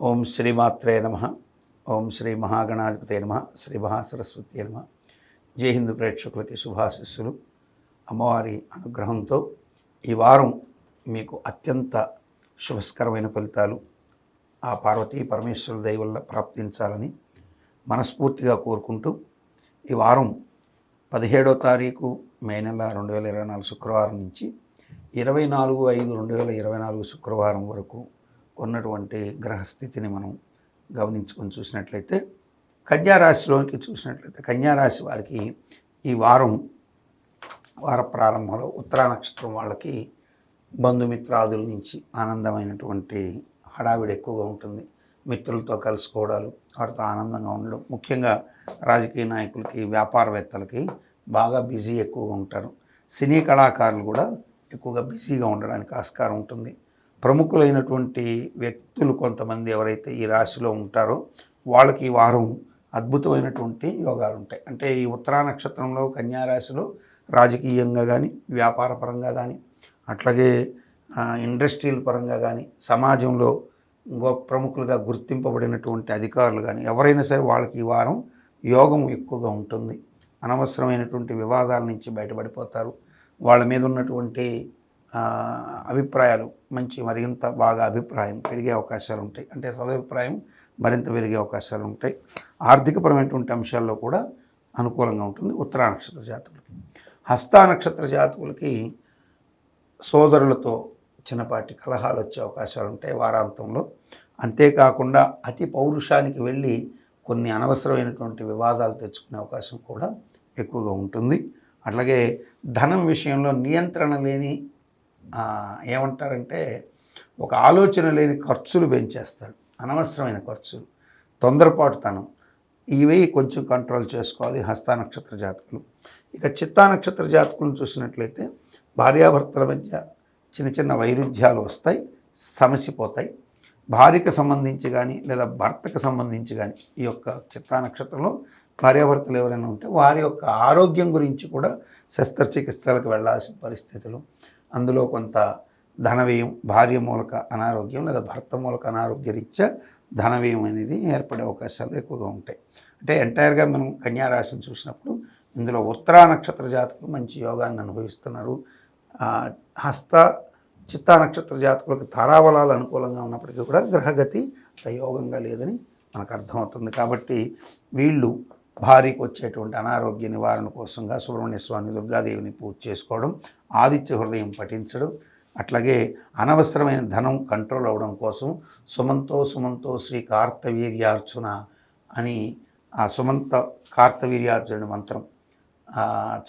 ఓం శ్రీమాత్రే నమః. ఓం శ్రీ మహాగణాధిపతే నమః. శ్రీ మహాసరస్వతి నమః. జై హిందూ ప్రేక్షకులకి శుభాశిస్సులు. అమ్మవారి అనుగ్రహంతో ఈ వారం మీకు అత్యంత శుభస్కరమైన ఫలితాలు ఆ పార్వతీ పరమేశ్వరుల దయ వల్ల ప్రాప్తించాలని మనస్ఫూర్తిగా కోరుకుంటూ ఈ వారం 17వ తారీఖు మే నెల 2024 శుక్రవారం నుంచి 24/5/2024 శుక్రవారం వరకు ఉన్నటువంటి గ్రహస్థితిని మనం గమనించుకొని చూసినట్లయితే కన్యారాశిలోనికి చూసినట్లయితే కన్యారాశి వారికి ఈ వార ప్రారంభంలో ఉత్తరా నక్షత్రం వాళ్ళకి బంధుమిత్రాదుల నుంచి ఆనందమైనటువంటి హడావిడి ఎక్కువగా ఉంటుంది. మిత్రులతో కలుసుకోవడాలు, వారితో ఆనందంగా ఉండడం, ముఖ్యంగా రాజకీయ నాయకులకి, వ్యాపారవేత్తలకి బాగా బిజీ ఎక్కువగా ఉంటారు. సినీ కళాకారులు కూడా ఎక్కువగా బిజీగా ఉండడానికి ఆస్కారం ఉంటుంది. ప్రముఖులైనటువంటి వ్యక్తులు కొంతమంది ఎవరైతే ఈ రాశిలో ఉంటారో వాళ్ళకి ఈ వారం అద్భుతమైనటువంటి యోగాలు ఉంటాయి. అంటే ఈ ఉత్తరా నక్షత్రంలో కన్యారాశిలో రాజకీయంగా కానీ, వ్యాపారపరంగా కానీ, అట్లాగే ఇండస్ట్రియల్ పరంగా కానీ, సమాజంలో ప్రముఖులుగా గుర్తింపబడినటువంటి అధికారులు కానీ ఎవరైనా సరే వాళ్ళకి ఈ వారం యోగం ఎక్కువగా ఉంటుంది. అనవసరమైనటువంటి వివాదాల నుంచి బయటపడిపోతారు. వాళ్ళ మీద ఉన్నటువంటి అభిప్రాయాలు మరింత బాగా అభిప్రాయం పెరిగే అవకాశాలు ఉంటాయి. అంటే సదభిప్రాయం మరింత పెరిగే అవకాశాలు ఉంటాయి. ఆర్థికపరమైనటువంటి అంశాల్లో కూడా అనుకూలంగా ఉంటుంది ఉత్తరా నక్షత్ర జాతకులకి. హస్తా నక్షత్ర జాతకులకి సోదరులతో చిన్నపాటి కలహాలు వచ్చే అవకాశాలు ఉంటాయి వారాంతంలో. అంతేకాకుండా అతి పౌరుషానికి వెళ్ళి కొన్ని అనవసరమైనటువంటి వివాదాలు తెచ్చుకునే అవకాశం కూడా ఎక్కువగా ఉంటుంది. అట్లాగే ధనం విషయంలో నియంత్రణ లేని ఏమంటారంటే ఒక ఆలోచన లేని ఖర్చులు పెంచేస్తాడు. అనవసరమైన ఖర్చులు, తొందరపాటుతనం, ఇవి కొంచెం కంట్రోల్ చేసుకోవాలి హస్తా నక్షత్ర జాతకులు. ఇక చిత్తా నక్షత్ర జాతకులను చూసినట్లయితే భార్యాభర్తల మధ్య చిన్న చిన్న వైరుధ్యాలు వస్తాయి, సమసిపోతాయి. భార్యకు సంబంధించి కానీ లేదా భర్తకు సంబంధించి కానీ ఈ యొక్క చిత్తా నక్షత్రంలో భార్యాభర్తలు ఎవరైనా ఉంటే వారి యొక్క ఆరోగ్యం గురించి కూడా శస్త్రచికిత్సలకు వెళ్ళాల్సిన పరిస్థితులు, అందులో కొంత ధనవ్యయం, భార్య మూలక అనారోగ్యం లేదా భర్త మూలక అనారోగ్య రీత్యా ధనవ్యయం అనేది ఏర్పడే అవకాశాలు ఎక్కువగా ఉంటాయి. అంటే ఎంటైర్గా మనం కన్యారాశిని చూసినప్పుడు ఇందులో ఉత్తరా నక్షత్ర జాతకులు మంచి యోగాన్ని అనుభవిస్తున్నారు. చిత్తా నక్షత్ర జాతకులకు తారాబలాలు అనుకూలంగా ఉన్నప్పటికీ కూడా గ్రహగతి యోగంగా లేదని మనకు అర్థమవుతుంది. కాబట్టి వీళ్ళు భార్యకు వచ్చేటువంటి అనారోగ్య నివారణ కోసంగా సుబ్రహ్మణ్య స్వామి, దుర్గాదేవిని పూజ చేసుకోవడం, ఆదిత్య హృదయం పఠించడం, అట్లాగే అనవసరమైన ధనం కంట్రోల్ అవ్వడం కోసం సుమంతో శ్రీ కార్తవీర్యార్చున అని ఆ సుమంత కార్తవీర్యార్జున మంత్రం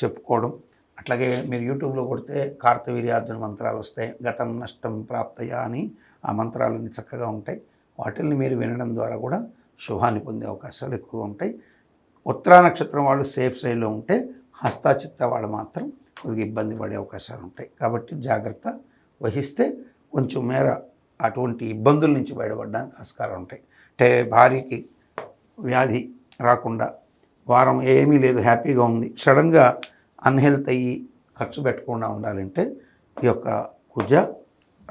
చెప్పుకోవడం. అట్లాగే మీరు యూట్యూబ్లో కొడితే కార్తవీర్యార్జున మంత్రాలు వస్తాయి. గతం నష్టం ప్రాప్తయ అని ఆ మంత్రాలన్నీ చక్కగా ఉంటాయి. వాటిల్ని మీరు వినడం ద్వారా కూడా శుభాన్ని పొందే అవకాశాలు ఎక్కువగా ఉంటాయి. ఉత్తరా నక్షత్రం వాళ్ళు సేఫ్ సైడ్లో ఉంటే హస్తా చిత్త వాళ్ళు మాత్రం కొద్దిగా ఇబ్బంది పడే అవకాశాలు ఉంటాయి. కాబట్టి జాగ్రత్త వహిస్తే కొంచెం మేర అటువంటి ఇబ్బందుల నుంచి బయటపడడానికి ఆస్కారం ఉంటాయి. అంటే భార్యకి వ్యాధి రాకుండా వారం ఏమీ లేదు, హ్యాపీగా ఉంది, సడన్గా అన్హెల్త్ అయ్యి ఖర్చు పెట్టకుండా ఉండాలంటే ఈ యొక్క కుజ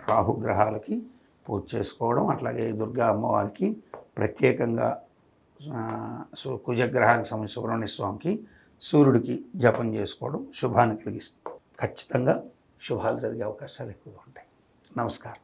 రాహు గ్రహాలకి పూజ చేసుకోవడం, అట్లాగే దుర్గా అమ్మవారికి ప్రత్యేకంగా కుజగ్రహానికి సంబంధించి సుబ్రహ్మణ్య స్వామికి, సూర్యుడికి జపం చేసుకోవడం శుభాన్ని కలిగిస్తుంది. ఖచ్చితంగా శుభాలు జరిగే అవకాశాలు ఎక్కువగా ఉంటాయి. నమస్కారం.